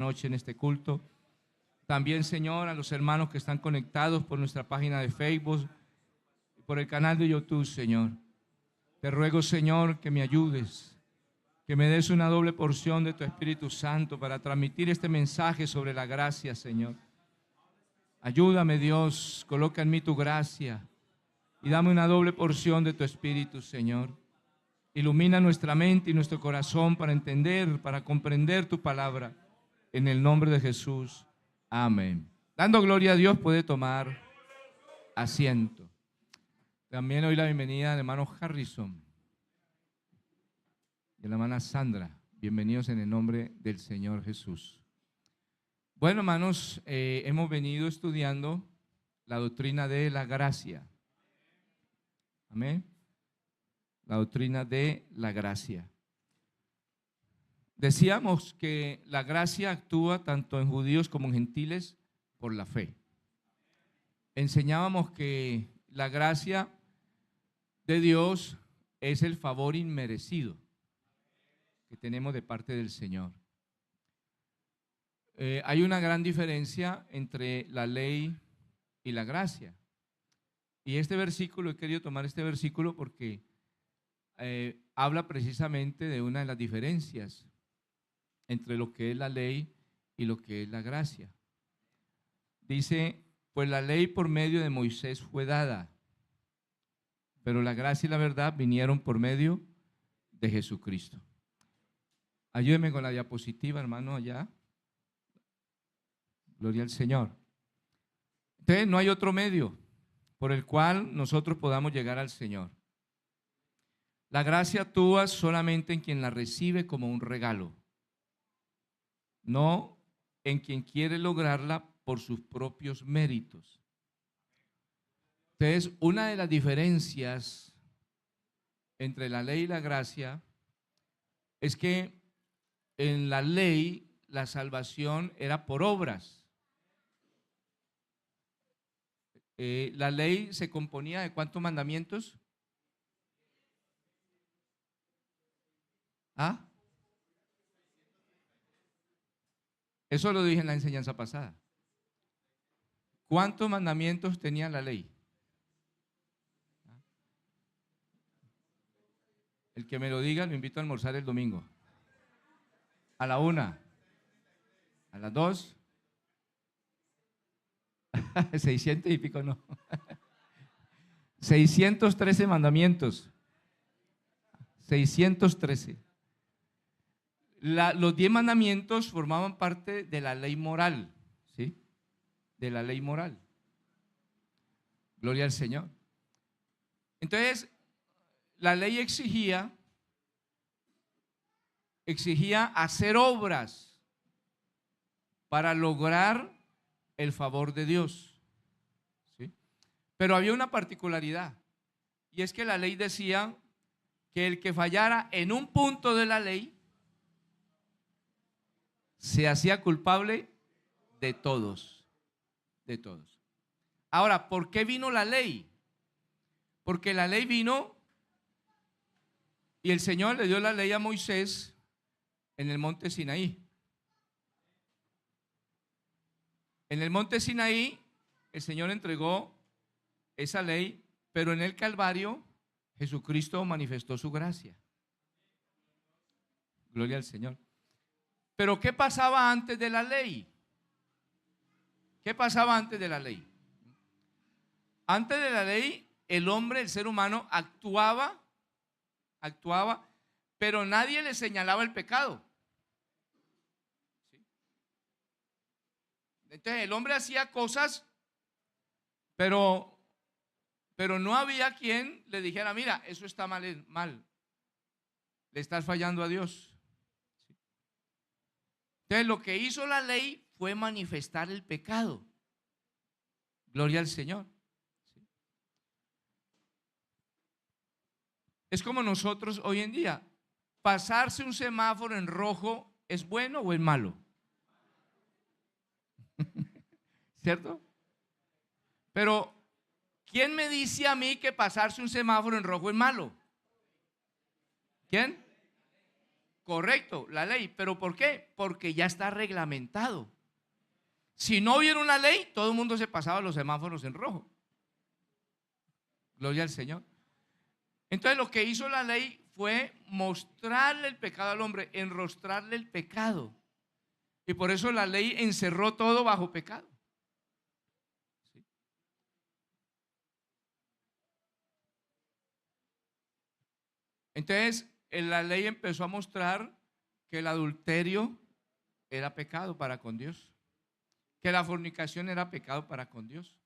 noche en este culto. También, Señor, a los hermanos que están conectados por nuestra página de Facebook, por el canal de YouTube, Señor. Te ruego, Señor, que me ayudes, que me des una doble porción de tu Espíritu Santo para transmitir este mensaje sobre la gracia, Señor. Ayúdame, Dios, coloca en mí tu gracia y dame una doble porción de tu Espíritu, Señor. Ilumina nuestra mente y nuestro corazón para entender, para comprender tu palabra. En el nombre de Jesús. Amén. Dando gloria a Dios, puede tomar asiento. También doy la bienvenida al hermano Harrison y a la hermana Sandra. Bienvenidos en el nombre del Señor Jesús. Bueno, hermanos, hemos venido estudiando la doctrina de la gracia. Amén. La doctrina de la gracia. Decíamos que la gracia actúa tanto en judíos como en gentiles por la fe. Enseñábamos que la gracia de Dios es el favor inmerecido que tenemos de parte del Señor. Hay una gran diferencia entre la ley y la gracia. Y este versículo, he querido tomar este versículo porque habla precisamente de una de las diferencias entre lo que es la ley y lo que es la gracia. Dice, pues la ley por medio de Moisés fue dada, pero la gracia y la verdad vinieron por medio de Jesucristo. Ayúdeme con la diapositiva, hermano, allá. Gloria al Señor. Entonces, no hay otro medio por el cual nosotros podamos llegar al Señor. La gracia actúa solamente en quien la recibe como un regalo, no en quien quiere lograrla por sus propios méritos. Entonces, una de las diferencias entre la ley y la gracia es que en la ley la salvación era por obras. La ley se componía de ¿cuántos mandamientos? ¿Ah? Eso lo dije en la enseñanza pasada. ¿Cuántos mandamientos tenía la ley? El que me lo diga lo invito a almorzar el domingo. A la 1, a las 2, 600 y pico no. 613 mandamientos. 613. Los 10 mandamientos formaban parte de la ley moral, ¿sí? De la ley moral. Gloria al Señor. Entonces, la ley exigía hacer obras para lograr el favor de Dios, ¿sí? Pero había una particularidad, y es que la ley decía que el que fallara en un punto de la ley se hacía culpable de todos, de todos. Ahora, ¿por qué vino la ley? Porque la ley vino y el Señor le dio la ley a Moisés en el monte Sinaí. En el monte Sinaí el Señor entregó esa ley, pero en el Calvario Jesucristo manifestó su gracia. Gloria al Señor. Pero ¿qué pasaba antes de la ley? ¿Qué pasaba antes de la ley? Antes de la ley, el hombre, el ser humano, actuaba, pero nadie le señalaba el pecado. ¿Sí? Entonces el hombre hacía cosas, pero no había quien le dijera, mira, eso está mal, le estás fallando a Dios. Entonces lo que hizo la ley fue manifestar el pecado. Gloria al Señor. Es como nosotros hoy en día. ¿Pasarse un semáforo en rojo es bueno o es malo? ¿Cierto? Pero ¿quién me dice a mí que pasarse un semáforo en rojo es malo? ¿Quién? Correcto, la ley. ¿Pero por qué? Porque ya está reglamentado. Si no hubiera una ley, todo el mundo se pasaba los semáforos en rojo. Gloria al Señor. Entonces lo que hizo la ley fue mostrarle el pecado al hombre, enrostrarle el pecado. Y por eso la ley encerró todo bajo pecado. ¿Sí? Entonces la ley empezó a mostrar que el adulterio era pecado para con Dios, que la fornicación era pecado para con Dios,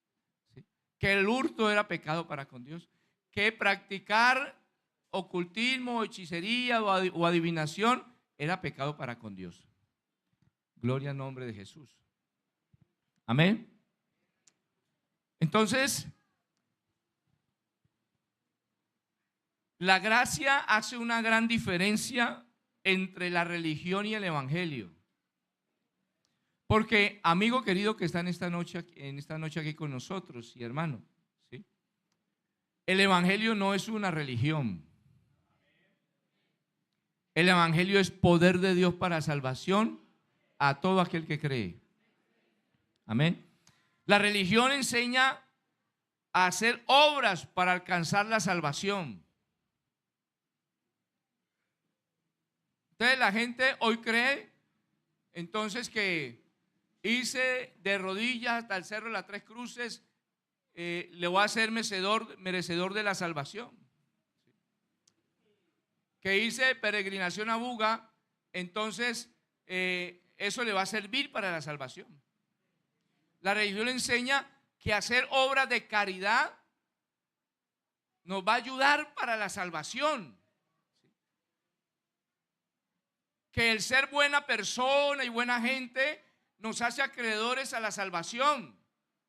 ¿sí? Que el hurto era pecado para con Dios, que practicar ocultismo, hechicería o adivinación era pecado para con Dios. Gloria al nombre de Jesús. Amén. Entonces, la gracia hace una gran diferencia entre la religión y el evangelio. Porque, amigo querido que está en esta noche aquí con nosotros y hermano, ¿sí? El evangelio no es una religión. El evangelio es poder de Dios para salvación a todo aquel que cree. Amén. La religión enseña a hacer obras para alcanzar la salvación. Entonces la gente hoy cree entonces que irse de rodillas hasta el cerro de las Tres Cruces le va a hacer merecedor de la salvación. Que irse de peregrinación a Buga, entonces eso le va a servir para la salvación. La religión enseña que hacer obras de caridad nos va a ayudar para la salvación. Que el ser buena persona y buena gente nos hace acreedores a la salvación.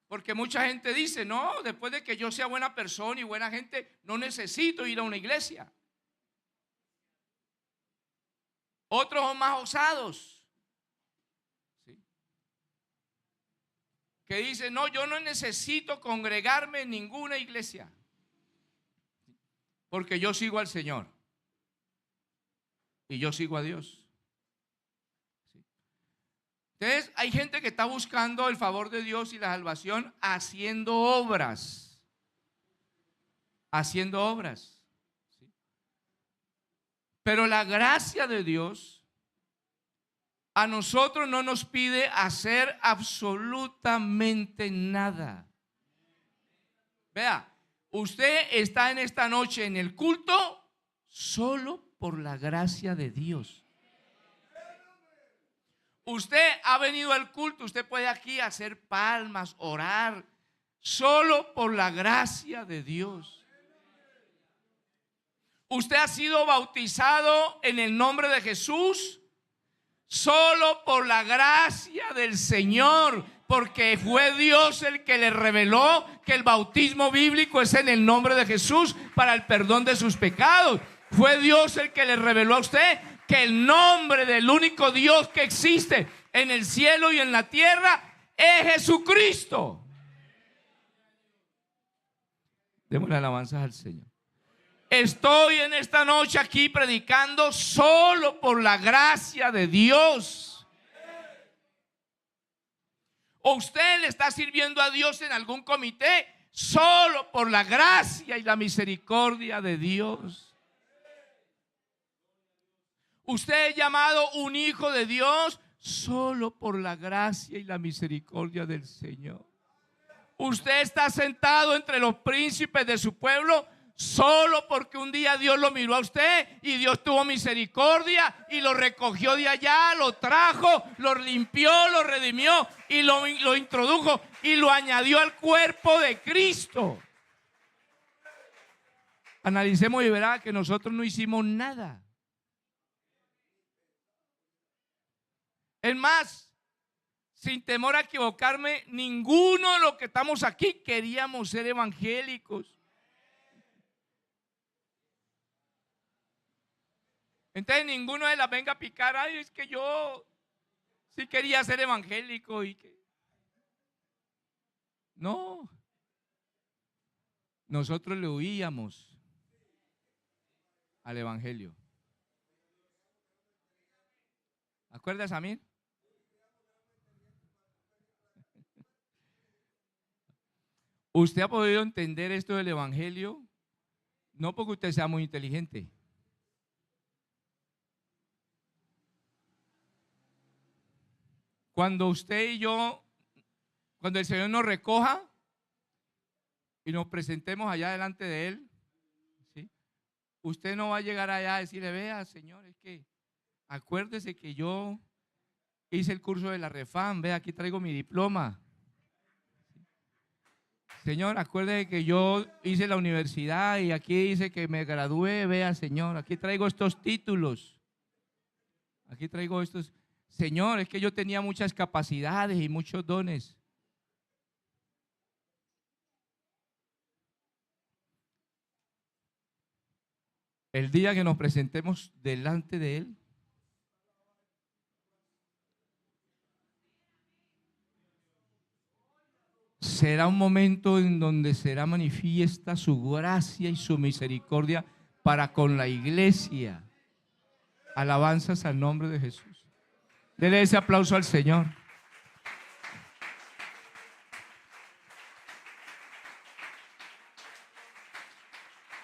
Porque mucha gente dice, no, después de que yo sea buena persona y buena gente, no necesito ir a una iglesia. Otros son más osados, ¿sí? Que dicen, no, yo no necesito congregarme en ninguna iglesia, porque yo sigo al Señor y yo sigo a Dios. Entonces hay gente que está buscando el favor de Dios y la salvación haciendo obras. Haciendo obras. ¿Sí? Pero la gracia de Dios a nosotros no nos pide hacer absolutamente nada. Vea, usted está en esta noche en el culto solo por la gracia de Dios. Usted ha venido al culto, usted puede aquí hacer palmas, orar, solo por la gracia de Dios. Usted ha sido bautizado en el nombre de Jesús, solo por la gracia del Señor, porque fue Dios el que le reveló que el bautismo bíblico es en el nombre de Jesús para el perdón de sus pecados. Fue Dios el que le reveló a usted que el nombre del único Dios que existe en el cielo y en la tierra es Jesucristo. Démosle alabanzas al Señor. Estoy en esta noche aquí predicando solo por la gracia de Dios. O usted le está sirviendo a Dios en algún comité solo por la gracia y la misericordia de Dios. Usted es llamado un hijo de Dios solo por la gracia y la misericordia del Señor. Usted está sentado entre los príncipes de su pueblo solo porque un día Dios lo miró a usted y Dios tuvo misericordia y lo recogió de allá, lo trajo, lo limpió, lo redimió y lo introdujo y lo añadió al cuerpo de Cristo. Analicemos y verá que nosotros no hicimos nada. Es más, sin temor a equivocarme, ninguno de los que estamos aquí queríamos ser evangélicos. Entonces ninguno de las venga a picar, ay, es que yo sí quería ser evangélico y que no. Nosotros le huíamos al evangelio. acuerda, Samir? Usted ha podido entender esto del Evangelio no porque usted sea muy inteligente. Cuando usted y yo, cuando el Señor nos recoja y nos presentemos allá delante de Él, ¿sí? Usted no va a llegar allá a decirle, vea, Señor, es que acuérdese que yo hice el curso de la Refam, vea, aquí traigo mi diploma. Señor, acuérdese que yo hice la universidad y aquí dice que me gradué, vea, Señor, aquí traigo estos títulos. Aquí traigo estos. Señor, es que yo tenía muchas capacidades y muchos dones. El día que nos presentemos delante de Él, será un momento en donde será manifiesta su gracia y su misericordia para con la iglesia. Alabanzas al nombre de Jesús. Dele ese aplauso al Señor.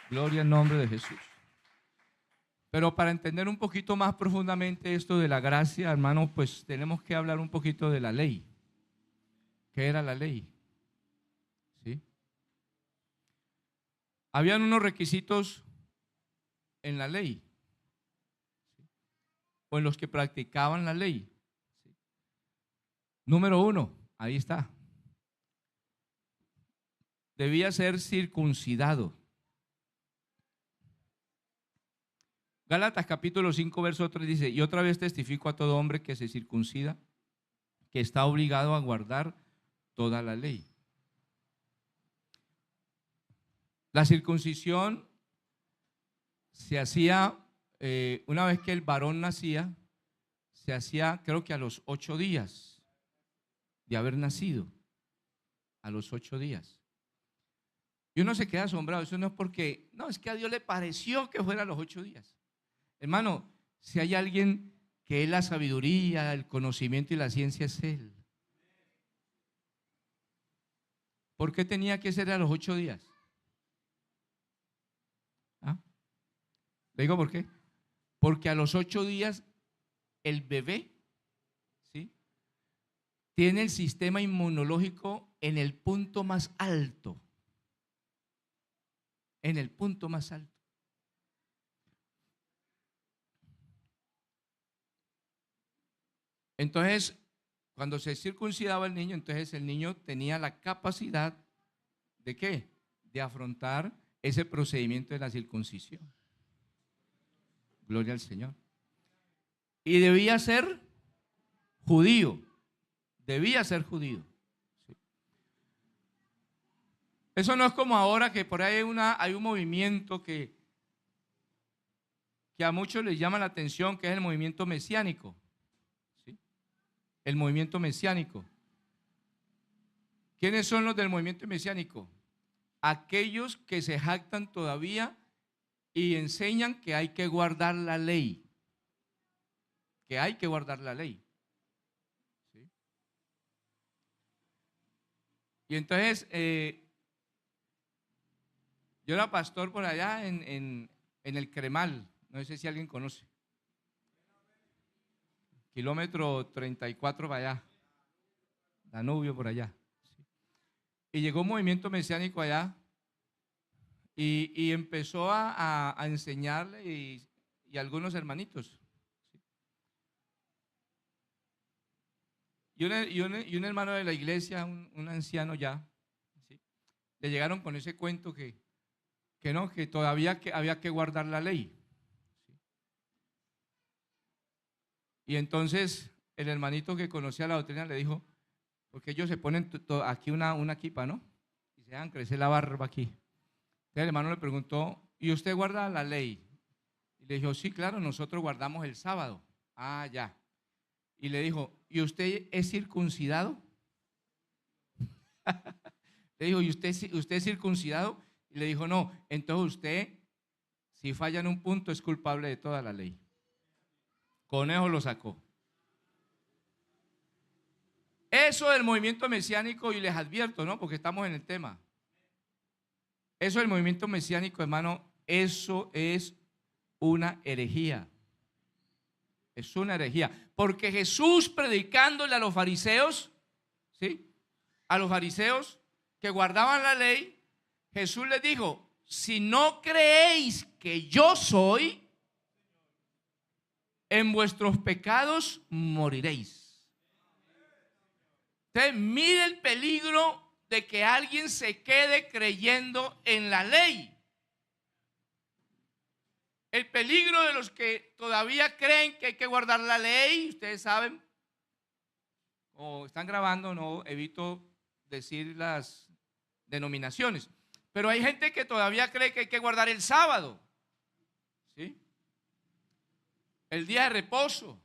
Gloria al nombre de Jesús. Pero para entender un poquito más profundamente esto de la gracia, hermano, pues tenemos que hablar un poquito de la ley. ¿Qué era la ley? ¿Sí? Habían unos requisitos en la ley, ¿sí? O en los que practicaban la ley. ¿Sí? Número 1, ahí está. Debía ser circuncidado. Gálatas capítulo 5, verso 3 dice, y otra vez testifico a todo hombre que se circuncida, que está obligado a guardar toda la ley. La circuncisión se hacía, una vez que el varón nacía, se hacía creo que a los 8 días de haber nacido, a los 8 días. Y uno se queda asombrado, eso no es porque, no, es que a Dios le pareció que fuera a los 8 días. Hermano, si hay alguien que es la sabiduría, el conocimiento y la ciencia, es Él. ¿Por qué tenía que ser a los 8 días? ¿Ah? ¿Le digo por qué? Porque a los 8 días el bebé, ¿sí?, tiene el sistema inmunológico en el punto más alto. En el punto más alto. Entonces, cuando se circuncidaba el niño, entonces el niño tenía la capacidad ¿de qué? De afrontar ese procedimiento de la circuncisión. Gloria al Señor. Y debía ser judío. Debía ser judío. Sí. Eso no es como ahora que por ahí hay un movimiento que a muchos les llama la atención, que es el movimiento mesiánico. ¿Sí? El movimiento mesiánico. ¿Quiénes son los del movimiento mesiánico? Aquellos que se jactan todavía y enseñan que hay que guardar la ley. Que hay que guardar la ley. ¿Sí? Y entonces, yo era pastor por allá en el Cremal, no sé si alguien conoce. Kilómetro 34 para allá, Danubio por allá. ¿Sí? Y llegó un movimiento mesiánico allá y empezó a enseñarle y algunos hermanitos. ¿Sí? Y un hermano de la iglesia, un anciano ya, ¿sí?, le llegaron con ese cuento que no, que todavía había que guardar la ley. ¿Sí? Y entonces el hermanito que conocía la doctrina le dijo, porque ellos se ponen aquí una kipa, ¿no? Y se dejan crecer la barba aquí. Entonces el hermano le preguntó, ¿y usted guarda la ley? Y le dijo, sí, claro, nosotros guardamos el sábado. Ah, ya. Y le dijo, ¿y usted es circuncidado? Le dijo, ¿y usted es circuncidado? Y le dijo, no, entonces usted, si falla en un punto, es culpable de toda la ley. Con eso lo sacó. Eso del movimiento mesiánico, y les advierto, ¿no? Porque estamos en el tema. Eso del movimiento mesiánico, hermano, eso es una herejía. Es una herejía. Porque Jesús, predicándole a los fariseos, ¿sí? A los fariseos que guardaban la ley, Jesús les dijo: si no creéis que yo soy, en vuestros pecados moriréis. Entonces, mire el peligro de que alguien se quede creyendo en la ley. El peligro de los que todavía creen que hay que guardar la ley, ustedes saben, o están grabando, no evito decir las denominaciones, pero hay gente que todavía cree que hay que guardar el sábado, ¿sí? El día de reposo.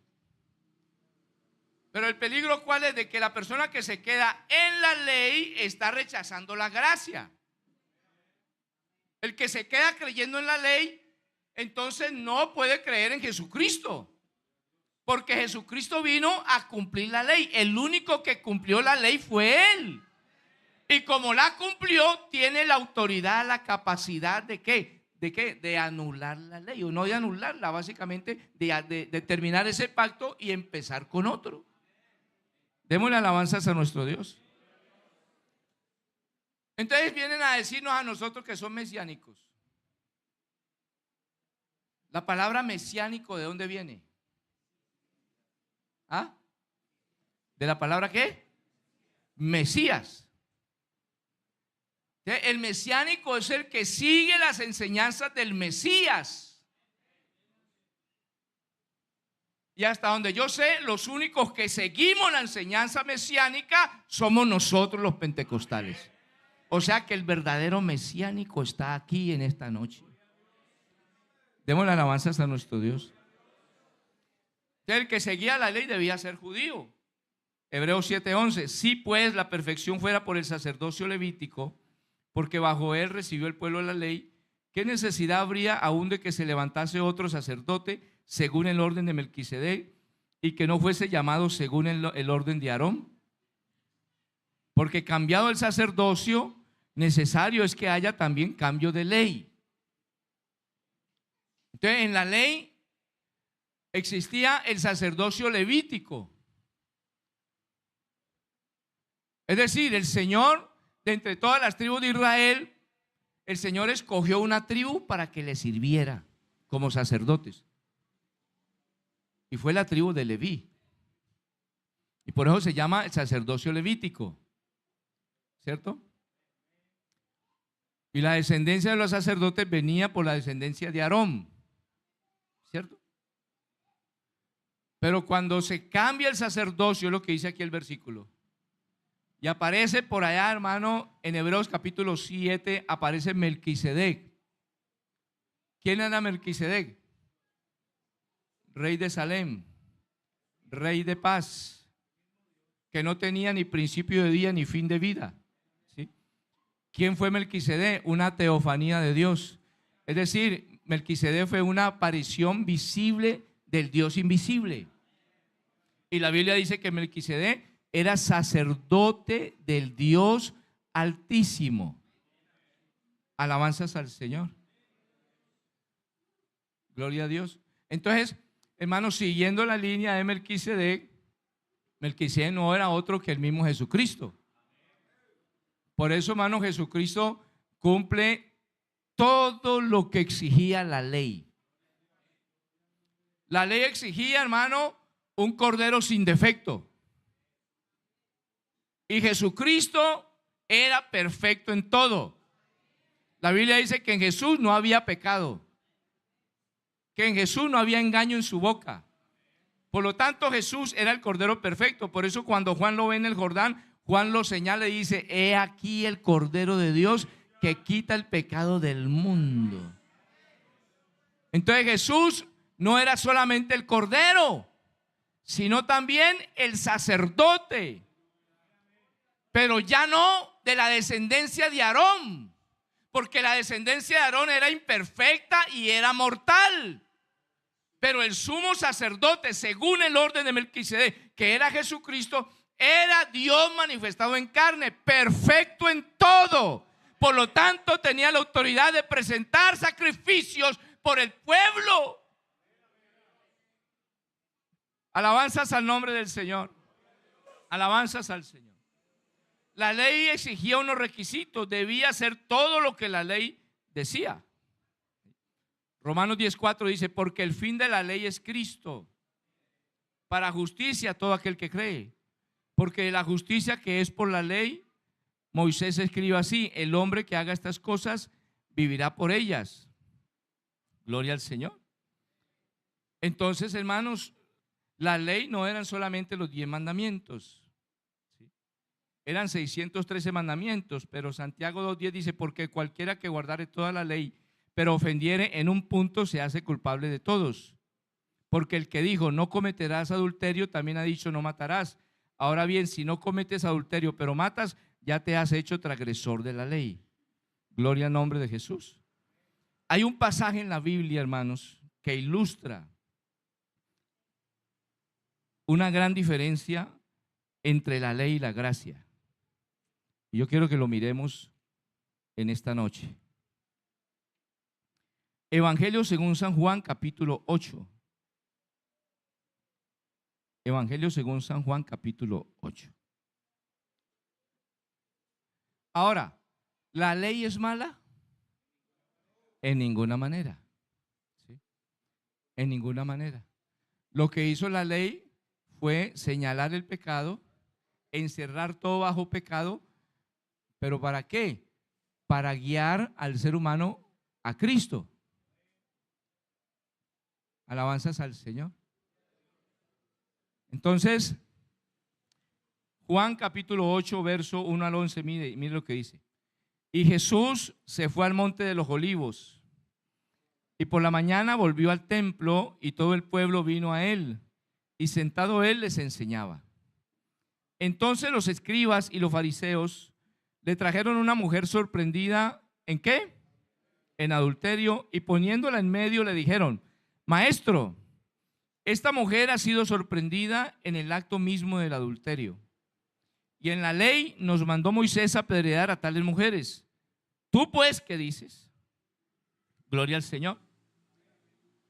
Pero el peligro, ¿cuál es? De que la persona que se queda en la ley está rechazando la gracia. El que se queda creyendo en la ley, entonces no puede creer en Jesucristo. Porque Jesucristo vino a cumplir la ley. El único que cumplió la ley fue Él. Y como la cumplió, tiene la autoridad, la capacidad de ¿qué? ¿De qué? De anular la ley. O no de anularla, básicamente de terminar ese pacto y empezar con otro. Démosle alabanzas a nuestro Dios. Entonces vienen a decirnos a nosotros que son mesiánicos. La palabra mesiánico, ¿de dónde viene? ¿Ah? ¿De la palabra qué? Mesías. El mesiánico es el que sigue las enseñanzas del Mesías. Y hasta donde yo sé, los únicos que seguimos la enseñanza mesiánica somos nosotros los pentecostales. O sea que el verdadero mesiánico está aquí en esta noche. Demos alabanzas a nuestro Dios. El que seguía la ley debía ser judío. Hebreos 7:11. Si pues la perfección fuera por el sacerdocio levítico, porque bajo él recibió el pueblo la ley, ¿qué necesidad habría aún de que se levantase otro sacerdote según el orden de Melquisedec y que no fuese llamado según el orden de Aarón? Porque cambiado el sacerdocio, necesario es que haya también cambio de ley. Entonces, en la ley existía el sacerdocio levítico. Es decir, el Señor, de entre todas las tribus de Israel, el Señor escogió una tribu para que le sirviera como sacerdotes. Y fue la tribu de Leví. Y por eso se llama el sacerdocio levítico. ¿Cierto? Y la descendencia de los sacerdotes venía por la descendencia de Aarón. ¿Cierto? Pero cuando se cambia el sacerdocio, es lo que dice aquí el versículo. Y aparece por allá, hermano, en Hebreos capítulo 7, aparece Melquisedec. ¿Quién era Melquisedec? Rey de Salem, rey de paz, que no tenía ni principio de día ni fin de vida. ¿Sí? ¿Quién fue Melquisedec? Una teofanía de Dios. Es decir, Melquisedec fue una aparición visible del Dios invisible. Y la Biblia dice que Melquisedec era sacerdote del Dios Altísimo. Alabanzas al Señor. Gloria a Dios. Entonces, hermanos, siguiendo la línea de Melquisedec, Melquisedec no era otro que el mismo Jesucristo. Por eso, hermano, Jesucristo cumple todo lo que exigía la ley. La ley exigía, hermano, un cordero sin defecto. Y Jesucristo era perfecto en todo. La Biblia dice que en Jesús no había pecado, que en Jesús no había engaño en su boca. Por lo tanto, Jesús era el cordero perfecto. Por eso cuando Juan lo ve en el Jordán, Juan lo señala y dice: he aquí el cordero de Dios que quita el pecado del mundo. Entonces Jesús no era solamente el cordero, sino también el sacerdote. Pero ya no de la descendencia de Aarón, porque la descendencia de Aarón era imperfecta y era mortal. Pero el sumo sacerdote, según el orden de Melquisedec, que era Jesucristo, Era Dios manifestado en carne, perfecto en todo. Por lo tanto, tenía la autoridad de presentar sacrificios por el pueblo. Alabanzas al nombre del Señor. Alabanzas al Señor. La ley exigía unos requisitos. Debía hacer todo lo que la ley decía. Romanos 10:4 dice: porque el fin de la ley es Cristo, para justicia a todo aquel que cree. Porque la justicia que es por la ley, Moisés escribe así: el hombre que haga estas cosas vivirá por ellas. Gloria al Señor. Entonces, hermanos, la ley no eran solamente los 10 mandamientos, ¿sí? Eran 613 mandamientos, pero Santiago 2:10 dice: porque cualquiera que guardare toda la ley, pero ofendiere en un punto, se hace culpable de todos. Porque el que dijo no cometerás adulterio, también ha dicho no matarás. Ahora bien, si no cometes adulterio, pero matas, ya te has hecho transgresor de la ley. Gloria al nombre de Jesús. Hay un pasaje en la Biblia, hermanos, que ilustra una gran diferencia entre la ley y la gracia. Y yo quiero que lo miremos en esta noche. Evangelio según San Juan, capítulo 8. Evangelio según San Juan, capítulo 8. Ahora, ¿la ley es mala? En ninguna manera. ¿Sí? En ninguna manera. Lo que hizo la ley fue señalar el pecado, encerrar todo bajo pecado, ¿pero para qué? Para guiar al ser humano a Cristo. Alabanzas al Señor. Entonces, Juan capítulo 8, verso 1 al 11, mire lo que dice. Y Jesús se fue al monte de los Olivos, y por la mañana volvió al templo, y todo el pueblo vino a él, y sentado él les enseñaba. Entonces los escribas y los fariseos le trajeron una mujer sorprendida, ¿en qué? En adulterio, y poniéndola en medio le dijeron: Maestro, esta mujer ha sido sorprendida en el acto mismo del adulterio. Y en la ley nos mandó Moisés apedrear a tales mujeres. ¿Tú pues qué dices? Gloria al Señor.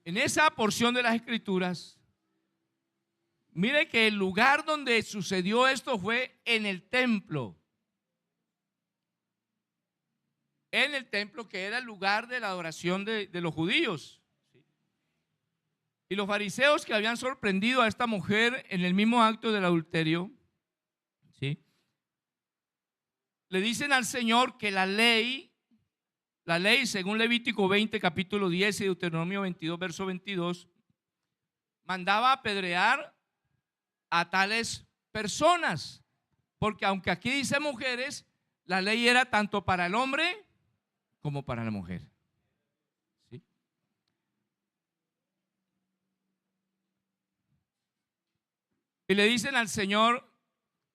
En esa porción de las Escrituras, mire que el lugar donde sucedió esto fue en el templo. En el templo, que era el lugar de la adoración de los judíos. Y los fariseos, que habían sorprendido a esta mujer en el mismo acto del adulterio, ¿sí?, le dicen al Señor que la ley según Levítico 20, capítulo 10 y Deuteronomio 22, verso 22, mandaba apedrear a tales personas, porque aunque aquí dice mujeres, la ley era tanto para el hombre como para la mujer. ¿Sí? Y le dicen al Señor: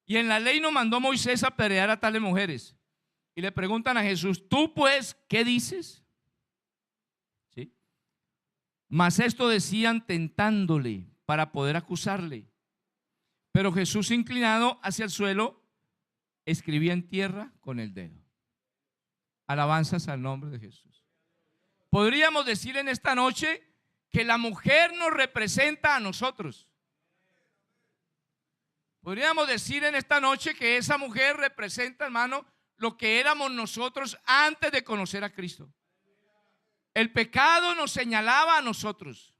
y en la ley nos mandó Moisés apedrear a tales mujeres. Y le preguntan a Jesús: ¿tú pues qué dices? ¿Sí? Mas esto decían tentándole para poder acusarle. Pero Jesús, inclinado hacia el suelo, escribía en tierra con el dedo. Alabanzas al nombre de Jesús. Podríamos decir en esta noche que la mujer nos representa a nosotros. Podríamos decir en esta noche que esa mujer representa, hermano, lo que éramos nosotros antes de conocer a Cristo. El pecado nos señalaba a nosotros.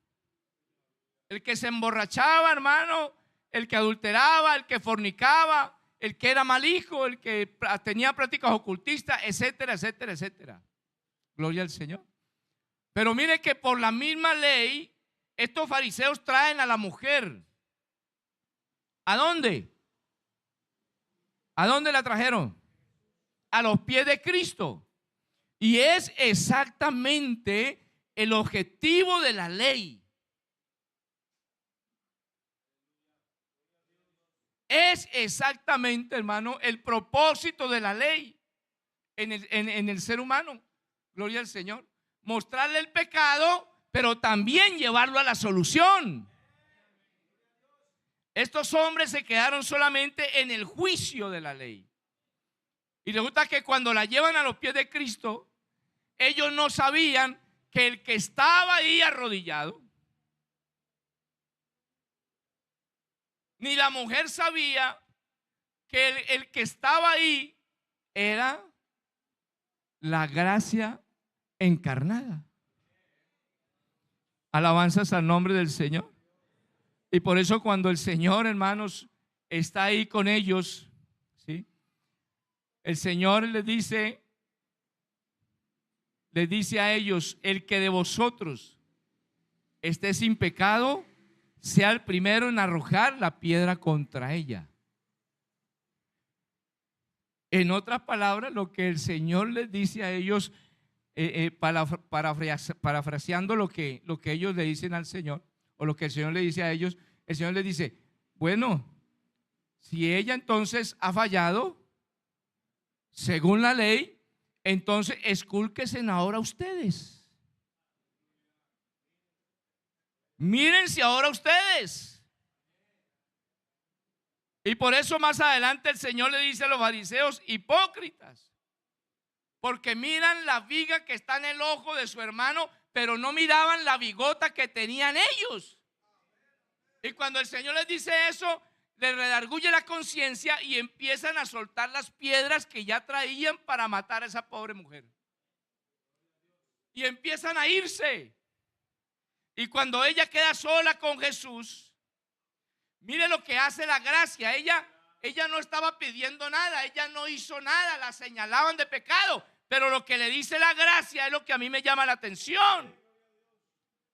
El que se emborrachaba, hermano, el que adulteraba, el que fornicaba, el que era mal hijo, el que tenía prácticas ocultistas, etcétera, etcétera, etcétera. Gloria al Señor. Pero mire que por la misma ley, estos fariseos traen a la mujer. ¿A dónde? ¿A dónde la trajeron? A los pies de Cristo. Y es exactamente el objetivo de la ley. Es exactamente, hermano, el propósito de la ley en el ser humano. Gloria al Señor. Mostrarle el pecado, pero también llevarlo a la solución. Estos hombres se quedaron solamente en el juicio de la ley. Y resulta que cuando la llevan a los pies de Cristo, ellos no sabían que el que estaba ahí arrodillado, ni la mujer sabía que el que estaba ahí era la gracia encarnada. Alabanzas al nombre del Señor. Y por eso cuando el Señor, hermanos, está ahí con ellos, ¿sí? El Señor les dice a ellos: el que de vosotros esté sin pecado, sea el primero en arrojar la piedra contra ella. En otras palabras, lo que el Señor les dice a ellos, parafraseando lo que ellos le dicen al Señor, o lo que el Señor le dice a ellos, el Señor les dice: bueno, si ella entonces ha fallado, según la ley, entonces escúlquense ahora ustedes. Mírense ahora ustedes. Y por eso más adelante el Señor le dice a los fariseos: hipócritas, porque miran la viga que está en el ojo de su hermano, pero no miraban la bigota que tenían ellos. Y cuando el Señor les dice eso, les redarguye la conciencia y empiezan a soltar las piedras que ya traían para matar a esa pobre mujer. Y empiezan a irse. Y cuando ella queda sola con Jesús, mire lo que hace la gracia. Ella no estaba pidiendo nada, ella no hizo nada, la señalaban de pecado, pero lo que le dice la gracia es lo que a mí me llama la atención.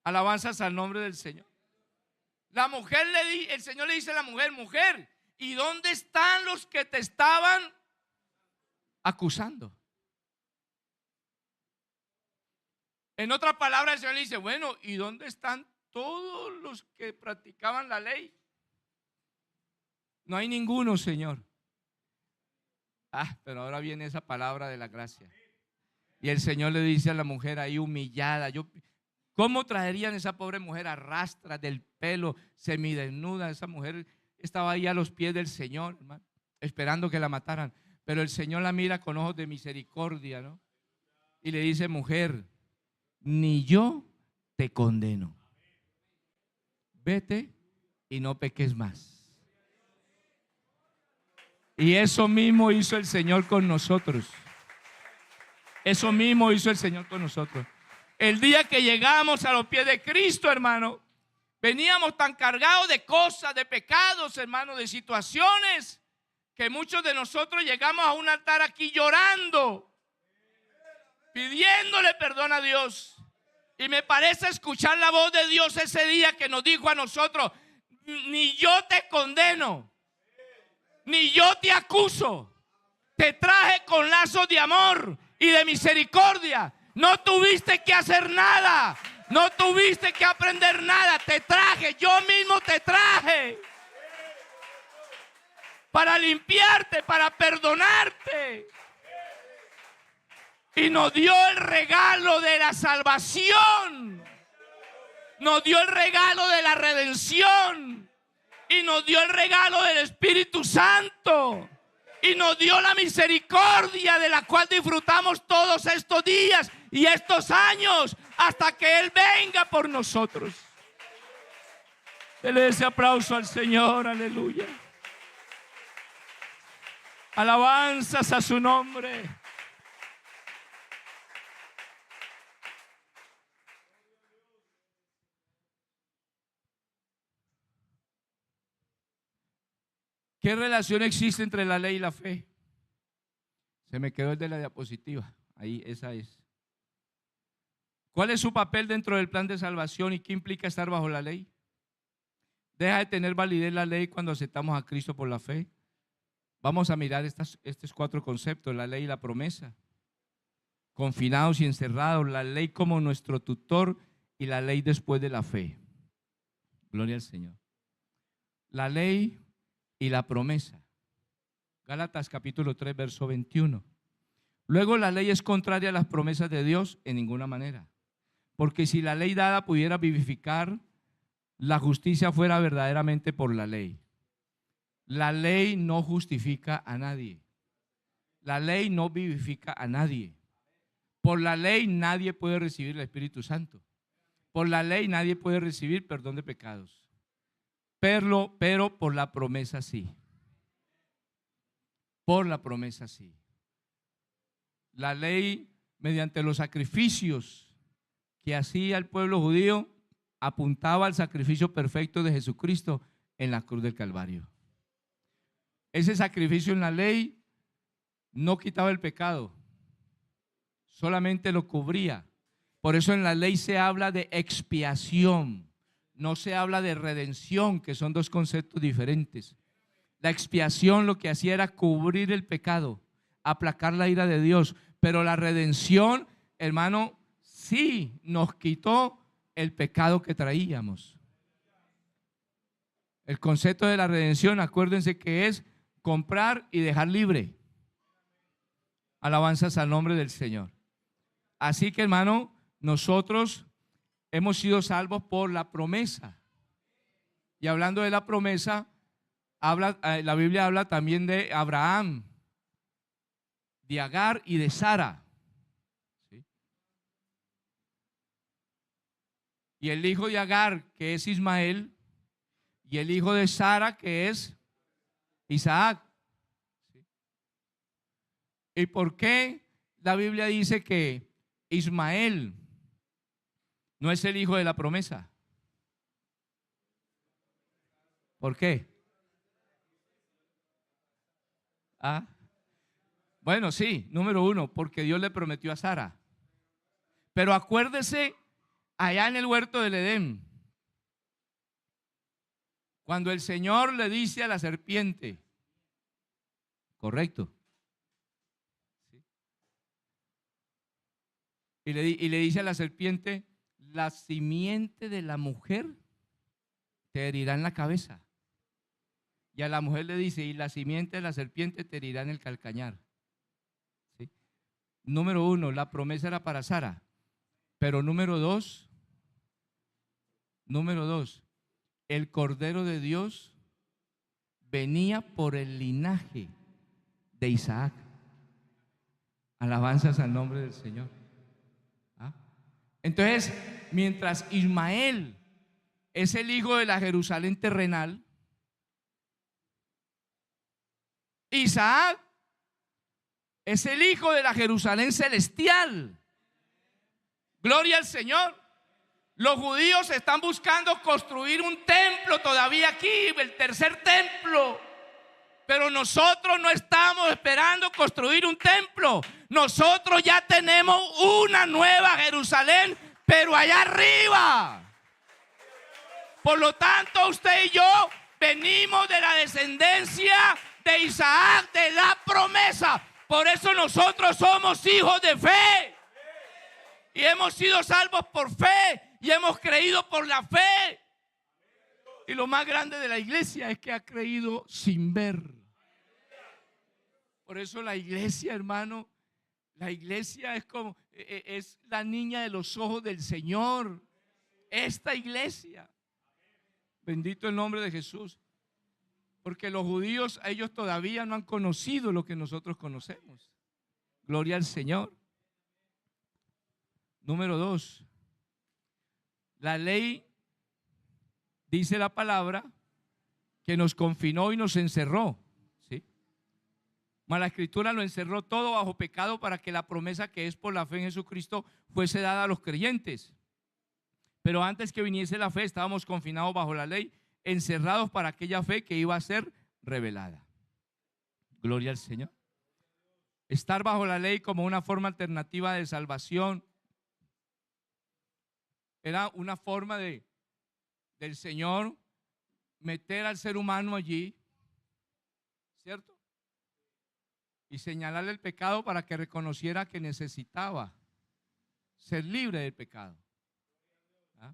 Alabanzas al nombre del Señor. La mujer el Señor le dice a la mujer: mujer, ¿y dónde están los que te estaban acusando? En otras palabras, el Señor le dice: bueno, ¿y dónde están todos los que practicaban la ley? No hay ninguno, Señor. Pero ahora viene esa palabra de la gracia. Y el Señor le dice a la mujer ahí humillada: ¿cómo traerían esa pobre mujer a rastras del pelo, semidesnuda? Esa mujer estaba ahí a los pies del Señor, hermano, esperando que la mataran. Pero el Señor la mira con ojos de misericordia, ¿no? Y le dice: mujer, ni yo te condeno. Vete y no peques más. Y eso mismo hizo el Señor con nosotros. Eso mismo hizo el Señor con nosotros. El día que llegamos a los pies de Cristo, hermano, veníamos tan cargados de cosas, de pecados, hermano, de situaciones, que muchos de nosotros llegamos a un altar aquí llorando, pidiéndole perdón a Dios. Y me parece escuchar la voz de Dios ese día que nos dijo a nosotros: ni yo te condeno, ni yo te acuso, te traje con lazos de amor y de misericordia. No tuviste que hacer nada, no tuviste que aprender nada, te traje, yo mismo te traje para limpiarte, para perdonarte. Y nos dio el regalo de la salvación, nos dio el regalo de la redención, y nos dio el regalo del Espíritu Santo, y nos dio la misericordia de la cual disfrutamos todos estos días y estos años hasta que Él venga por nosotros. Dele ese aplauso al Señor, aleluya. Alabanzas a su nombre. ¿Qué relación existe entre la ley y la fe? Se me quedó el de la diapositiva. Ahí, esa es. ¿Cuál es su papel dentro del plan de salvación y qué implica estar bajo la ley? ¿Deja de tener validez la ley cuando aceptamos a Cristo por la fe? Vamos a mirar estos 4 conceptos: la ley y la promesa. Confinados y encerrados, la ley como nuestro tutor y la ley después de la fe. Gloria al Señor. La ley y la promesa. Gálatas capítulo 3, verso 21. Luego, la ley es contraria a las promesas de Dios en ninguna manera. Porque si la ley dada pudiera vivificar, la justicia fuera verdaderamente por la ley. La ley no justifica a nadie. La ley no vivifica a nadie. Por la ley nadie puede recibir el Espíritu Santo. Por la ley nadie puede recibir perdón de pecados. Pero por la promesa sí. Por la promesa sí. La ley, mediante los sacrificios que hacía el pueblo judío, apuntaba al sacrificio perfecto de Jesucristo en la cruz del Calvario. Ese sacrificio en la ley no quitaba el pecado, solamente lo cubría. Por eso en la ley se habla de expiación, no se habla de redención, que son dos conceptos diferentes. La expiación lo que hacía era cubrir el pecado, aplacar la ira de Dios, pero la redención, hermano, sí nos quitó el pecado que traíamos. El concepto de la redención, acuérdense que es comprar y dejar libre. Alabanzas al nombre del Señor. Así que, hermano, nosotros hemos sido salvos por la promesa. Y hablando de la promesa, la Biblia habla también de Abraham, de Agar y de Sara. ¿Sí? Y el hijo de Agar, que es Ismael, y el hijo de Sara, que es Isaac. ¿Sí? ¿Y por qué la Biblia dice que Ismael no es el hijo de la promesa? ¿Por qué? Bueno, sí, número uno, porque Dios le prometió a Sara. Pero acuérdese allá en el huerto del Edén, cuando el Señor le dice a la serpiente, correcto, ¿sí? Y le dice a la serpiente, la simiente de la mujer te herirá en la cabeza. Y a la mujer le dice, y la simiente de la serpiente te herirá en el calcañar. ¿Sí? Número uno, la promesa era para Sara. Pero número dos, el Cordero de Dios venía por el linaje de Isaac. Alabanzas al nombre del Señor. ¿Ah? Entonces, mientras Ismael es el hijo de la Jerusalén terrenal, Isaac es el hijo de la Jerusalén celestial. Gloria al Señor. Los judíos están buscando construir un templo todavía aquí, el tercer templo. Pero nosotros no estamos esperando construir un templo. Nosotros ya tenemos una nueva Jerusalén, pero allá arriba. Por lo tanto, usted y yo venimos de la descendencia de Isaac, de la promesa. Por eso nosotros somos hijos de fe. Y hemos sido salvos por fe. Y hemos creído por la fe. Y lo más grande de la iglesia es que ha creído sin ver. Por eso la iglesia, hermano, la iglesia es la niña de los ojos del Señor. Esta iglesia. Bendito el nombre de Jesús. Porque los judíos, ellos todavía no han conocido lo que nosotros conocemos. Gloria al Señor. Número dos. La ley, dice la palabra, que nos confinó y nos encerró. ¿Sí? Mas la Escritura lo encerró todo bajo pecado para que la promesa que es por la fe en Jesucristo fuese dada a los creyentes. Pero antes que viniese la fe, estábamos confinados bajo la ley, encerrados para aquella fe que iba a ser revelada. Gloria al Señor. Estar bajo la ley como una forma alternativa de salvación era una forma del Señor meter al ser humano allí, ¿cierto? Y señalarle el pecado para que reconociera que necesitaba ser libre del pecado. ¿Ah?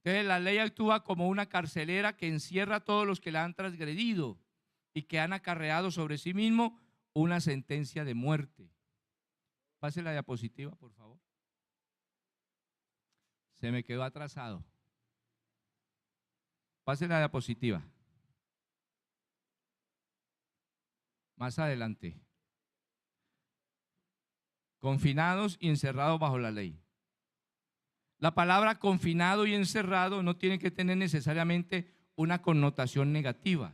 Entonces la ley actúa como una carcelera que encierra a todos los que la han transgredido y que han acarreado sobre sí mismo una sentencia de muerte. Pase la diapositiva, por favor. Se me quedó atrasado. Pase la diapositiva. Más adelante. Confinados y encerrados bajo la ley. La palabra confinado y encerrado no tiene que tener necesariamente una connotación negativa.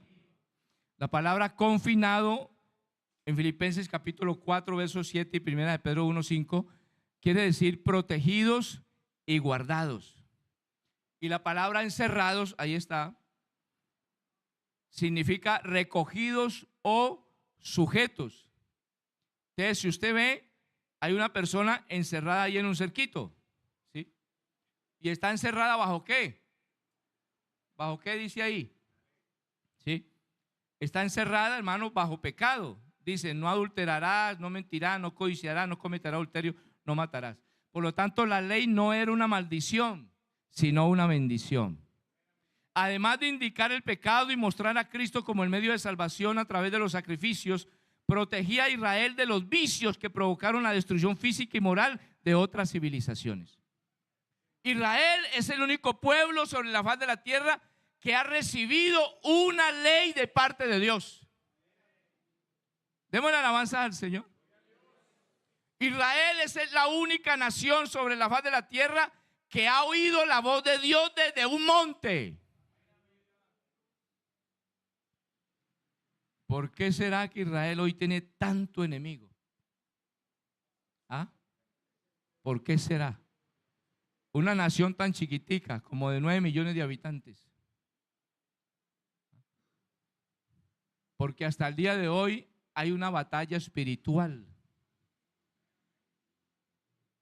La palabra confinado en Filipenses capítulo 4, versos 7 y primera de Pedro 1, 5 quiere decir protegidos y guardados. Y la palabra encerrados, ahí está, significa recogidos o sujetos. Entonces, si usted ve, hay una persona encerrada ahí en un cerquito, ¿sí? Y está encerrada ¿bajo qué? ¿Bajo qué dice ahí? ¿Sí? Está encerrada, hermano, bajo pecado. Dice, no adulterarás, no mentirás, no codiciarás, no cometerás adulterio, no matarás. Por lo tanto, la ley no era una maldición, sino una bendición. Además de indicar el pecado y mostrar a Cristo como el medio de salvación a través de los sacrificios, protegía a Israel de los vicios que provocaron la destrucción física y moral de otras civilizaciones. Israel es el único pueblo sobre la faz de la tierra que ha recibido una ley de parte de Dios. Démosle alabanza al Señor. Israel es la única nación sobre la faz de la tierra que ha oído la voz de Dios desde un monte. ¿Por qué será que Israel hoy tiene tanto enemigo? ¿Ah? ¿Por qué será? Una nación tan chiquitica, como de 9 millones de habitantes. Porque hasta el día de hoy hay una batalla espiritual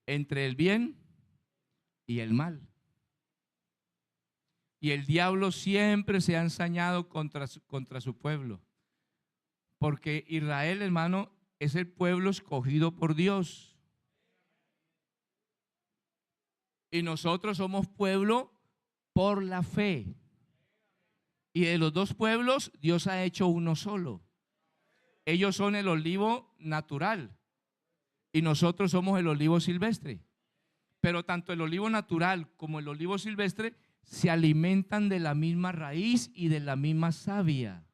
entre el bien y el mal. Y el diablo siempre se ha ensañado contra su pueblo. Porque Israel, hermano, es el pueblo escogido por Dios. Y nosotros somos pueblo por la fe. Y de los dos pueblos, Dios ha hecho uno solo. Ellos son el olivo natural y nosotros somos el olivo silvestre. Pero tanto el olivo natural como el olivo silvestre se alimentan de la misma raíz y de la misma savia.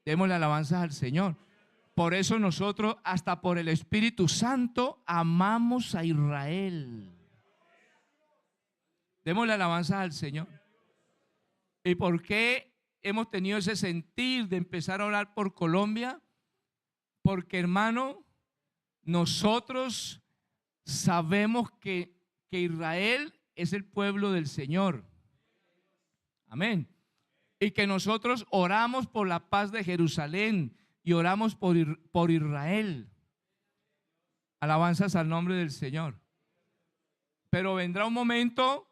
Démosle alabanzas al Señor. Por eso nosotros, hasta por el Espíritu Santo, amamos a Israel. Démosle alabanzas al Señor. ¿Y por qué hemos tenido ese sentir de empezar a orar por Colombia? Porque, hermano, nosotros sabemos que Israel es el pueblo del Señor. Amén. Y que nosotros oramos por la paz de Jerusalén y oramos por Israel. Alabanzas al nombre del Señor. Pero vendrá un momento,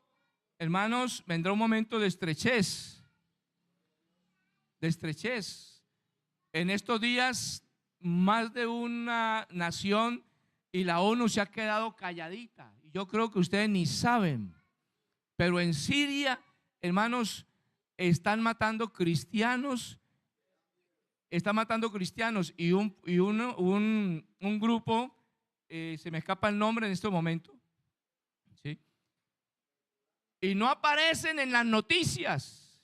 hermanos, vendrá un momento de estrechez. De estrechez. En estos días, más de una nación y la ONU se ha quedado calladita. Y yo creo que ustedes ni saben. Pero en Siria, hermanos, están matando cristianos. Están matando cristianos y un grupo, se me escapa el nombre en este momento, ¿sí? Y no aparecen en las noticias.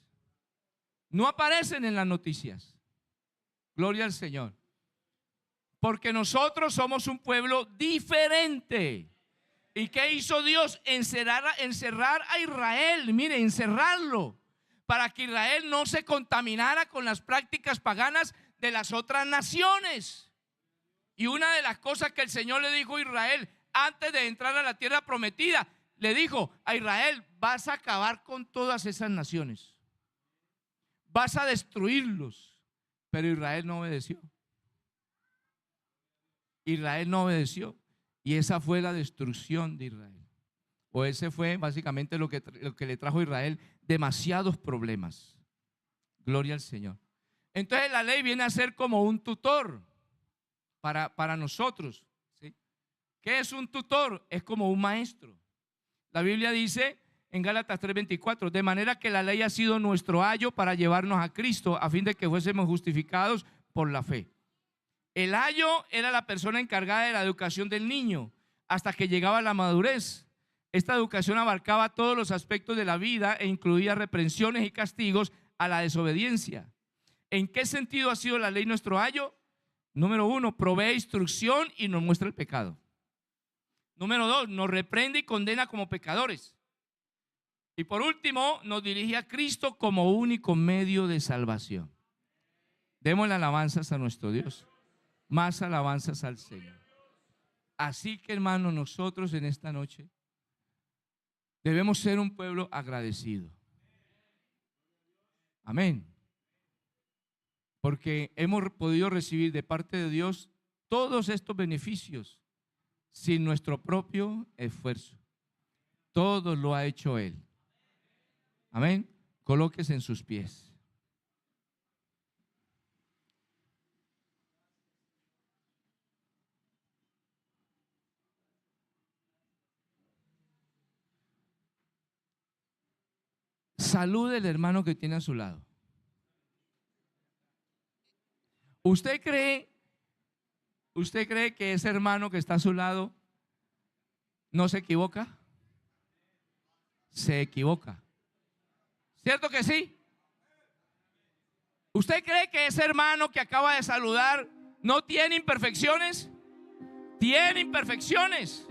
No aparecen en las noticias. Gloria al Señor. Porque nosotros somos un pueblo diferente. ¿Y qué hizo Dios? Encerrar a Israel. Mire, encerrarlo. Para que Israel no se contaminara con las prácticas paganas de las otras naciones. Y una de las cosas que el Señor le dijo a Israel antes de entrar a la tierra prometida, le dijo a Israel: vas a acabar con todas esas naciones. Vas a destruirlos. Pero Israel no obedeció. Israel no obedeció. Y esa fue la destrucción de Israel. O ese fue básicamente lo que le trajo a Israel demasiados problemas. Gloria al Señor. Entonces la ley viene a ser como un tutor para nosotros, ¿sí? ¿Qué es un tutor? Es como un maestro. La Biblia dice en Gálatas 3:24, de manera que la ley ha sido nuestro ayo para llevarnos a Cristo, a fin de que fuésemos justificados por la fe. El ayo era la persona encargada de la educación del niño hasta que llegaba a la madurez. Esta educación abarcaba todos los aspectos de la vida e incluía reprensiones y castigos a la desobediencia. ¿En qué sentido ha sido la ley nuestro ayo? Número 1, provee instrucción y nos muestra el pecado. Número 2, nos reprende y condena como pecadores. Y por último, nos dirige a Cristo como único medio de salvación. Démosle alabanzas a nuestro Dios. Más alabanzas al Señor. Así que, hermanos, nosotros en esta noche debemos ser un pueblo agradecido. Amén. Porque hemos podido recibir de parte de Dios todos estos beneficios sin nuestro propio esfuerzo. Todo lo ha hecho Él. Amén. Colóquese en sus pies. Salude al hermano que tiene a su lado. ¿Usted cree que ese hermano que está a su lado no se equivoca? Se equivoca. ¿Cierto que sí? ¿Usted cree que ese hermano que acaba de saludar no tiene imperfecciones? Tiene imperfecciones.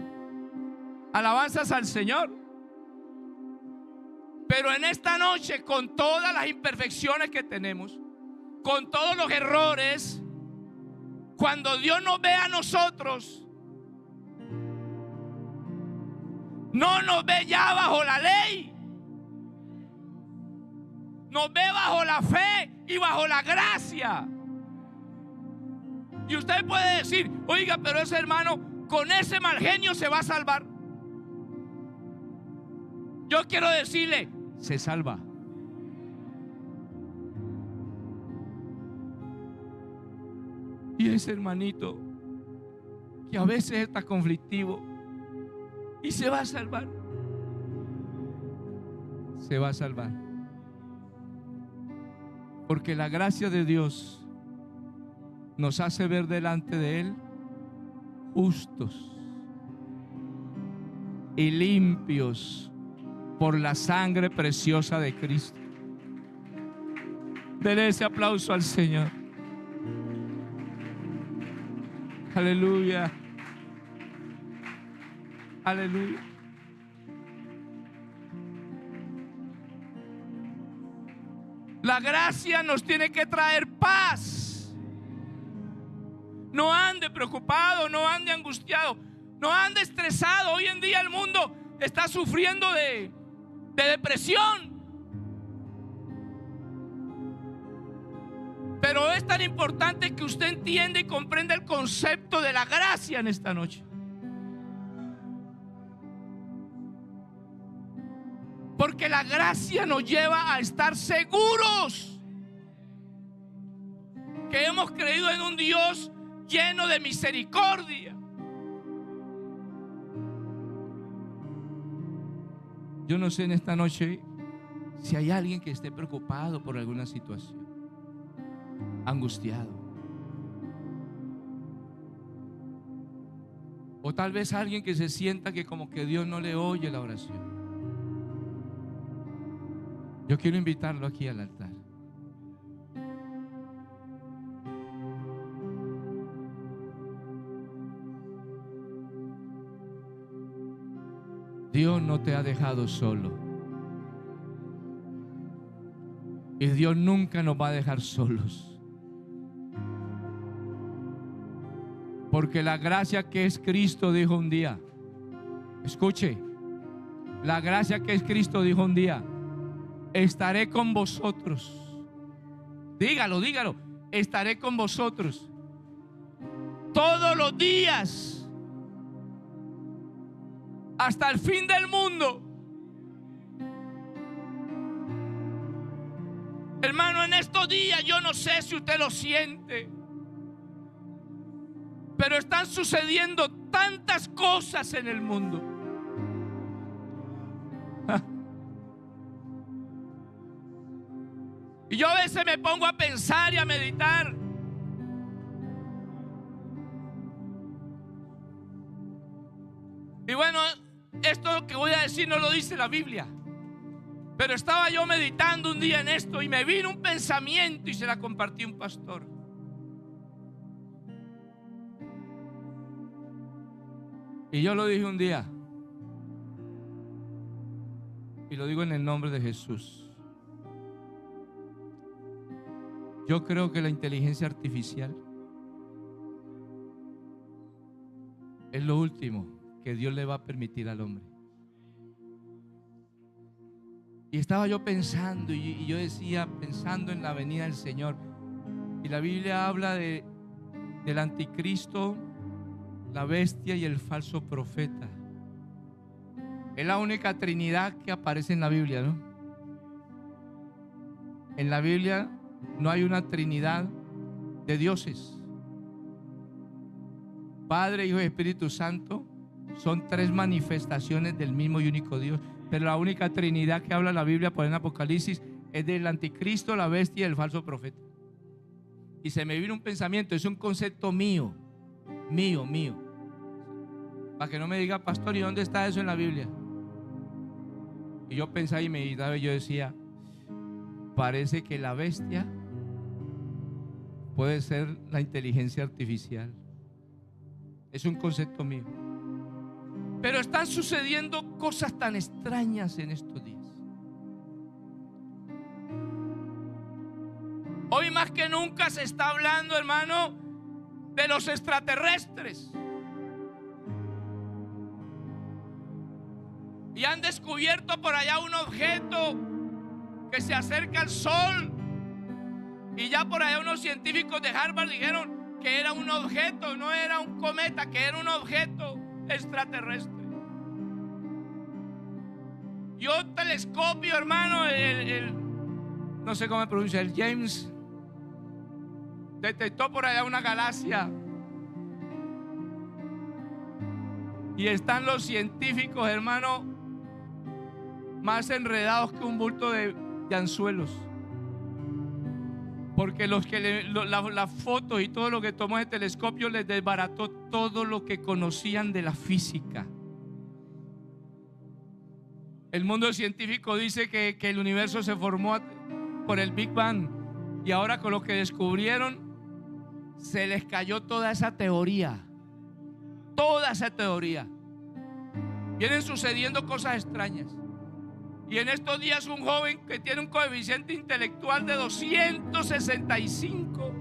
Alabanzas al Señor. Pero en esta noche, con todas las imperfecciones que tenemos, con todos los errores, cuando Dios nos ve a nosotros, no nos ve ya bajo la ley, nos ve bajo la fe y bajo la gracia. Y usted puede decir, oiga, pero ese hermano con ese mal genio se va a salvar. Yo quiero decirle, se salva. Y ese hermanito que a veces está conflictivo y se va a salvar, se va a salvar, porque la gracia de Dios nos hace ver delante de Él justos y limpios por la sangre preciosa de Cristo. Denle ese aplauso al Señor. Aleluya. Aleluya. La gracia nos tiene que traer paz. No ande preocupado, no ande angustiado, no ande estresado. Hoy en día el mundo está sufriendo de depresión. Pero es tan importante que usted entienda y comprenda el concepto de la gracia en esta noche. Porque la gracia nos lleva a estar seguros que hemos creído en un Dios lleno de misericordia. Yo no sé en esta noche si hay alguien que esté preocupado por alguna situación, angustiado, o tal vez alguien que se sienta que como que Dios no le oye la oración. Yo quiero invitarlo aquí al altar. Dios no te ha dejado solo. Y Dios nunca nos va a dejar solos. Porque la gracia que es Cristo dijo un día, escuche, la gracia que es Cristo dijo un día, estaré con vosotros. Dígalo, dígalo, estaré con vosotros todos los días hasta el fin del mundo. Hermano, en estos días yo no sé si usted lo siente, pero están sucediendo tantas cosas en el mundo. Y yo a veces me pongo a pensar y a meditar. Y bueno, esto que voy a decir no lo dice la Biblia, pero estaba yo meditando un día en esto y me vino un pensamiento y se la compartí a un pastor. Y yo lo dije un día, y lo digo en el nombre de Jesús. Yo creo que la inteligencia artificial es lo último que Dios le va a permitir al hombre. Y estaba yo pensando, y yo decía, pensando en la venida del Señor. Y la Biblia habla del anticristo, la bestia y el falso profeta. Es la única trinidad que aparece en la Biblia, ¿no? En la Biblia no hay una trinidad de dioses. Padre, Hijo y Espíritu Santo son tres manifestaciones del mismo y único Dios. Pero la única trinidad que habla la Biblia por en Apocalipsis es del anticristo, la bestia y el falso profeta. Y se me vino un pensamiento, es un concepto mío. Para que no me diga, pastor, ¿y dónde está eso en la Biblia? Y yo pensaba y meditaba y yo decía, parece que la bestia puede ser la inteligencia artificial. Es un concepto mío. Pero están sucediendo cosas tan extrañas en estos días. Hoy más que nunca se está hablando, hermano, de los extraterrestres. Y han descubierto por allá un objeto que se acerca al Sol. Y ya por allá unos científicos de Harvard dijeron que era un objeto, no era un cometa, que era un objeto extraterrestre. Y un telescopio, hermano, no sé cómo se pronuncia, el James, detectó por allá una galaxia. Y están los científicos, hermano, más enredados que un bulto de anzuelos. Porque las fotos y todo lo que tomó el telescopio les desbarató todo lo que conocían de la física. El mundo científico dice que el universo se formó por el Big Bang. Y ahora con lo que descubrieron, se les cayó toda esa teoría. Toda esa teoría. Vienen sucediendo cosas extrañas. Y en estos días un joven que tiene un coeficiente intelectual de 265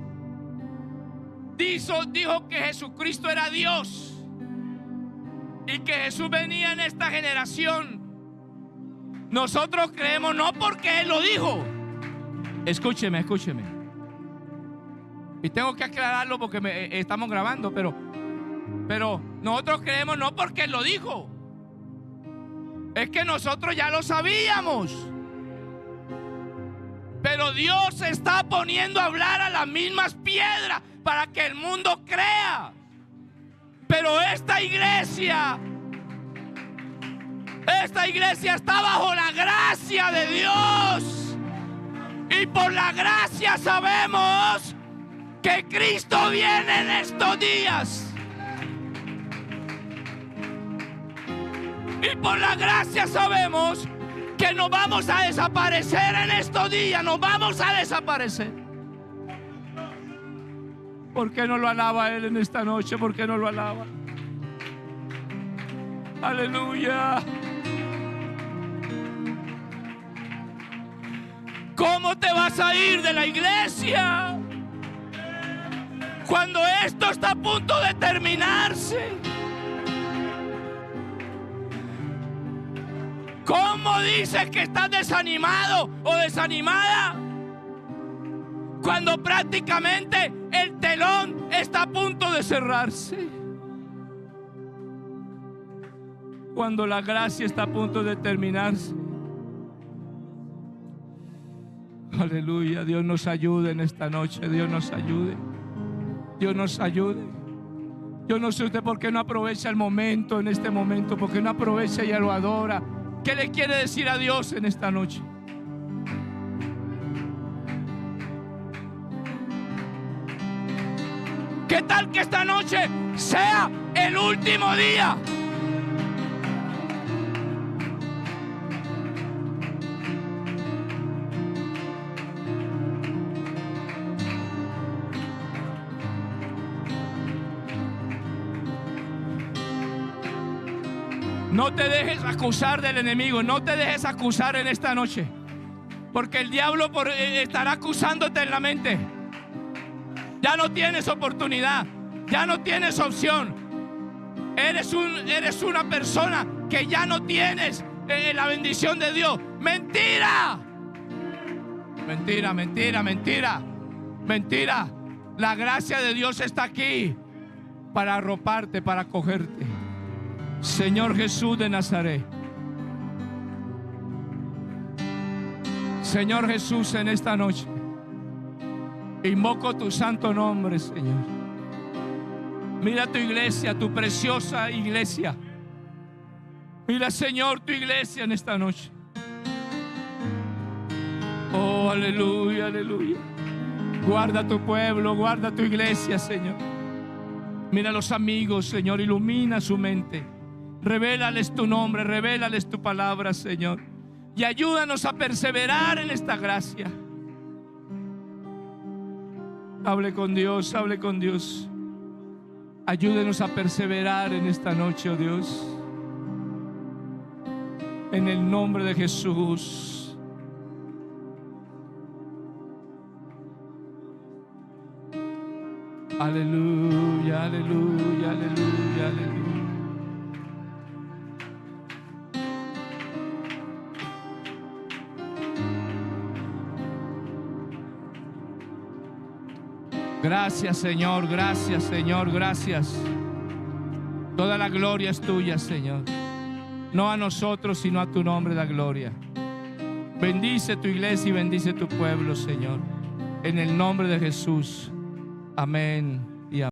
dijo que Jesucristo era Dios y que Jesús venía en esta generación. Nosotros creemos no porque Él lo dijo. Escúcheme. Y tengo que aclararlo porque estamos grabando, pero nosotros creemos no porque Él lo dijo. Es que nosotros ya lo sabíamos. Pero Dios se está poniendo a hablar a las mismas piedras para que el mundo crea. Pero esta iglesia está bajo la gracia de Dios. Y por la gracia sabemos que Cristo viene en estos días. Y por la gracia sabemos que nos vamos a desaparecer en estos días. Nos vamos a desaparecer. ¿Por qué no lo alaba Él en esta noche? ¿Por qué no lo alaba? Aleluya. ¿Cómo te vas a ir de la iglesia cuando esto está a punto de terminarse? ¿Cómo dices que estás desanimado o desanimada cuando prácticamente el telón está a punto de cerrarse? Cuando la gracia está a punto de terminarse. Aleluya, Dios nos ayude en esta noche, Dios nos ayude. Dios nos ayude. Yo no sé usted por qué no aprovecha el momento en este momento, por qué no aprovecha y lo adora. ¿Qué le quiere decir a Dios en esta noche? ¿Qué tal que esta noche sea el último día? No te dejes acusar del enemigo. No te dejes acusar en esta noche, porque el diablo estará acusándote en la mente. Ya no tienes oportunidad. Ya no tienes opción. Eres una persona que ya no tienes la bendición de Dios. ¡Mentira! Mentira, mentira, mentira. Mentira. La gracia de Dios está aquí para arroparte, para acogerte. Señor Jesús de Nazaret. Señor Jesús, en esta noche invoco tu santo nombre, Señor. Mira tu iglesia, tu preciosa iglesia. Mira, Señor, tu iglesia en esta noche. Oh, aleluya, aleluya. Guarda tu pueblo, guarda tu iglesia, Señor. Mira a los amigos, Señor, ilumina su mente. Revélales tu nombre, revélales tu palabra, Señor. Y ayúdanos a perseverar en esta gracia. Hable con Dios, hable con Dios. Ayúdenos a perseverar en esta noche, oh Dios. En el nombre de Jesús. Aleluya, aleluya, aleluya, aleluya. Gracias, Señor, gracias, Señor, gracias. Toda la gloria es tuya, Señor. No a nosotros, sino a tu nombre da gloria. Bendice tu iglesia y bendice tu pueblo, Señor. En el nombre de Jesús. Amén.